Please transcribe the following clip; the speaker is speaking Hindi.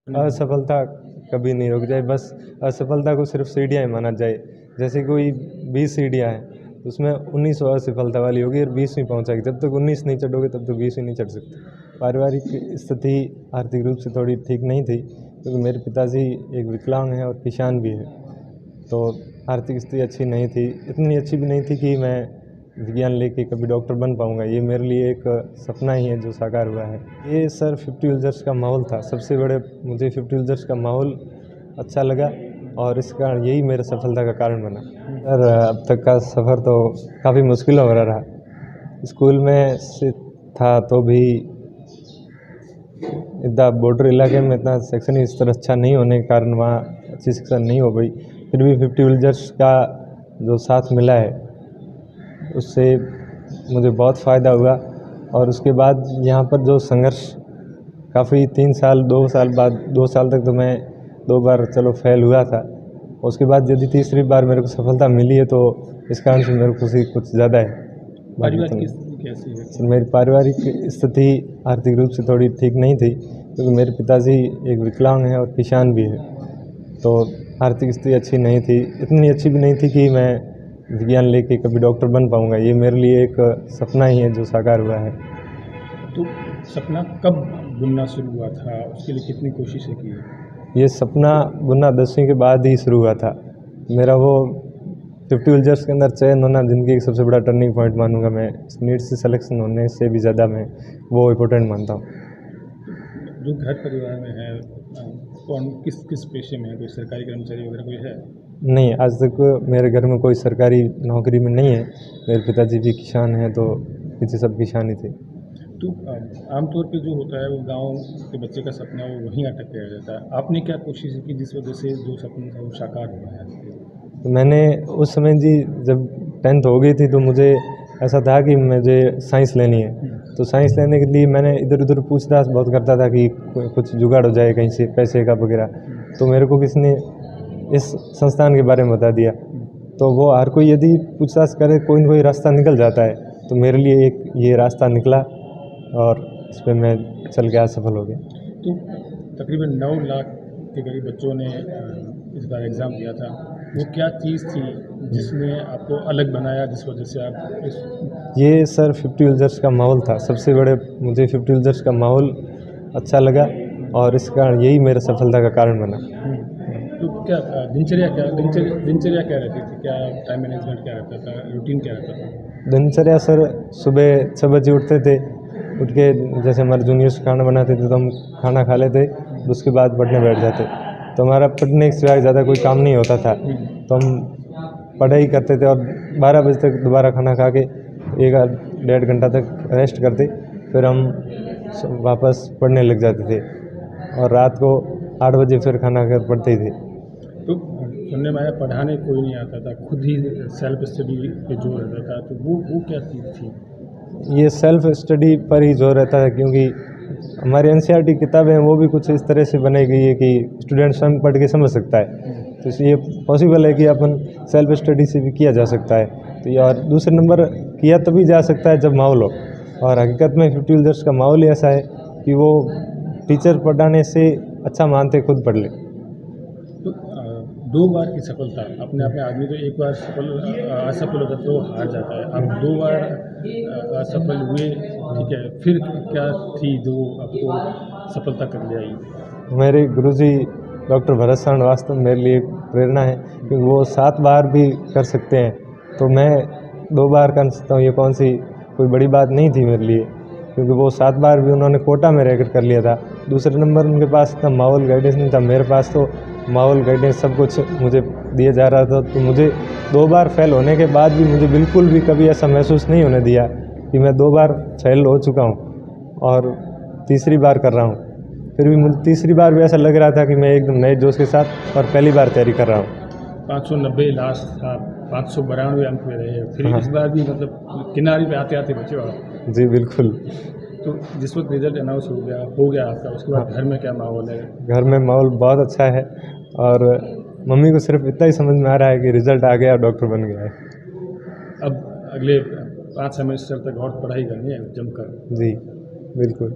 असफलता कभी नहीं रुक जाए, बस असफलता को सिर्फ सीढ़ियाँ ही माना जाए। जैसे कोई 20 सीढ़ियाँ हैं, उसमें 19 असफलता वाली होगी और 20वीं पहुँचेगी। जब तक 19 नहीं चढ़ोगे तब तक 20वीं नहीं चढ़ सकते। पारिवारिक स्थिति आर्थिक रूप से थोड़ी ठीक नहीं थी, क्योंकि मेरे पिताजी एक विकलांग हैं और किसान भी हैं, तो आर्थिक स्थिति अच्छी नहीं थी। इतनी अच्छी भी नहीं थी कि मैं विज्ञान लेके कभी डॉक्टर बन पाऊँगा। ये मेरे लिए एक सपना ही है जो साकार हुआ है। ये सर 50 विज़र्स का माहौल था। सबसे बड़े मुझे 50 विज़र्स का माहौल अच्छा लगा और इस कारण यही मेरे सफलता का कारण बना। सर अब तक का सफ़र तो काफ़ी मुश्किल भरा रहा। स्कूल में से था तो भी इतना बॉर्डर इलाके में इतना शैक्षणिक स्तर अच्छा नहीं होने के कारण वहाँ अच्छी शिक्षा नहीं हो पाई। फिर भी 50 विज़र्स का जो साथ मिला है उससे मुझे बहुत फ़ायदा हुआ। और उसके बाद यहाँ पर जो संघर्ष काफ़ी 3 साल 2 साल बाद 2 साल तक तो मैं 2 बार चलो फेल हुआ था। उसके बाद यदि तीसरी बार मेरे को सफलता मिली है तो इस कारण से मेरे को खुशी कुछ ज़्यादा है। पारिवारिक की स्थिति कैसी है? सर मेरी पारिवारिक स्थिति आर्थिक रूप से थोड़ी ठीक नहीं थी, क्योंकि मेरे पिताजी एक विकलांग हैं और किसान भी हैं, तो आर्थिक स्थिति अच्छी नहीं थी। इतनी अच्छी भी नहीं थी कि मैं विज्ञान लेके कभी डॉक्टर बन पाऊँगा। ये मेरे लिए एक सपना ही है जो साकार हुआ है। तो सपना कब बुनना शुरू हुआ था? उसके लिए कितनी कोशिशें की? ये सपना बुनना 10वीं के बाद ही शुरू हुआ था। मेरा वो 50 विज़र्स के अंदर चयन होना ज़िंदगी का सबसे बड़ा टर्निंग पॉइंट मानूँगा मैं। नीट से सिलेक्शन होने से भी ज़्यादा मैं वो इम्पोर्टेंट मानता हूँ। जो घर परिवार में है, कौन किस पेशे में है? कोई सरकारी कर्मचारी वगैरह कोई है? नहीं, आज तक मेरे घर में कोई सरकारी नौकरी में नहीं है। मेरे पिताजी भी किसान हैं, तो पीछे सब किसान ही थे। तो आमतौर पे जो होता है वो गाँव के बच्चे का सपना वो वहीं अटक के रह जाता है। आपने क्या कोशिश की जिस वजह से जो सपना था वो साकार हुआ है आपके? तो मैंने उस समय जी जब 10th हो गई थी तो मुझे ऐसा था कि मुझे साइंस लेनी है। तो साइंस लेने के लिए मैंने इधर-उधर पूछताछ बहुत करता था कि कुछ जुगाड़ हो जाए कहीं से पैसे का वगैरह। तो मेरे को किसी ने इस संस्थान के बारे में बता दिया। तो वो हर कोई यदि पूछताछ करे कोई न कोई रास्ता निकल जाता है। तो मेरे लिए एक ये रास्ता निकला और इस पे मैं चल के आज सफल हो गया। तो तकरीबन 9 लाख के करीब बच्चों ने इस बार एग्ज़ाम दिया था। वो क्या चीज़ थी जिसने आपको अलग बनाया, जिस वजह से आप इस ये सर 50 विज़र्स का माहौल था। सबसे बड़े मुझे 50 विज़र्स का माहौल अच्छा लगा और इस कारण यही मेरे सफलता का कारण बना। तो क्या दिनचर्या क्या रहती थी? क्या टाइम मैनेजमेंट क्या रहता था? रूटीन क्या रहता था? दिनचर्या सर सुबह 6 बजे उठते थे। उठ के जैसे हमारे जूनियर्स खाना बनाते थे तो हम खाना खा लेते, उसके बाद पढ़ने बैठ जाते। तो हमारा पढ़ने के सिवाय ज़्यादा कोई काम नहीं होता था, तो हम पढ़ाई करते थे और 12 बजे तक दोबारा खाना खा के 1 डेढ़ घंटा तक रेस्ट करते, फिर हम वापस पढ़ने लग जाते थे और रात को 8 बजे फिर खाना खाकर पढ़ते ही थे। तो सुनने में आया पढ़ाने कोई नहीं आता था, खुद ही सेल्फ स्टडी पे जोर रहता था, तो वो क्या चीज़ थी? ये सेल्फ स्टडी पर ही जोर रहता है, क्योंकि हमारी एनसीईआरटी किताबें हैं वो भी कुछ इस तरह से बनाई गई है कि स्टूडेंट स्वयं पढ़ के समझ सकता है। तो इसलिए पॉसिबल है कि अपन सेल्फ स्टडी से भी किया जा सकता है। तो ये और दूसरे नंबर किया तभी जा सकता है जब माहौल हो, और हकीकत में 50 विज़र्स का माहौल ही ऐसा है कि वो टीचर पढ़ाने से अच्छा मानते खुद पढ़ ले। तो 2 बार की सफलता अपने आप में, आदमी तो एक बार असफल होता है तो हार जाता है। आप 2 बार असफल हुए, ठीक है, फिर क्या थी जो आपको सफलता कर ले आई? मेरे गुरुजी डॉक्टर भरत श्रीवास्तव मेरे लिए प्रेरणा है, क्योंकि वो 7 बार भी कर सकते हैं, तो मैं 2 बार कर सकता हूँ। ये कौन सी कोई बड़ी बात नहीं थी मेरे लिए, क्योंकि वो 7 बार भी उन्होंने कोटा में रहकर कर लिया था। दूसरे नंबर उनके पास इतना माहौल गाइडेंस नहीं था, मेरे पास तो माहौल गाइडेंस सब कुछ मुझे दिया जा रहा था। तो मुझे 2 बार फेल होने के बाद भी मुझे बिल्कुल भी कभी ऐसा महसूस नहीं होने दिया कि मैं 2 बार फेल हो चुका हूँ और तीसरी बार कर रहा हूँ। फिर भी मुझे तीसरी बार भी ऐसा लग रहा था कि मैं एकदम नए जोश के साथ और पहली बार तैयारी कर रहा हूँ। 590 लास्ट था, 592 अंक में रहे, फिर हाँ। इस बार भी मतलब किनारे पे आते-आते बचे हो आप। जी बिल्कुल। तो जिस वक़्त रिज़ल्ट अनाउंस हो गया आपका, उसके बाद हाँ। घर में क्या माहौल है? घर में माहौल बहुत अच्छा है और मम्मी को सिर्फ इतना ही समझ में आ रहा है कि रिज़ल्ट आ गया और डॉक्टर बन गया है। अब अगले 5 सेमेस्टर तक और पढ़ाई करनी है जमकर। जी बिल्कुल।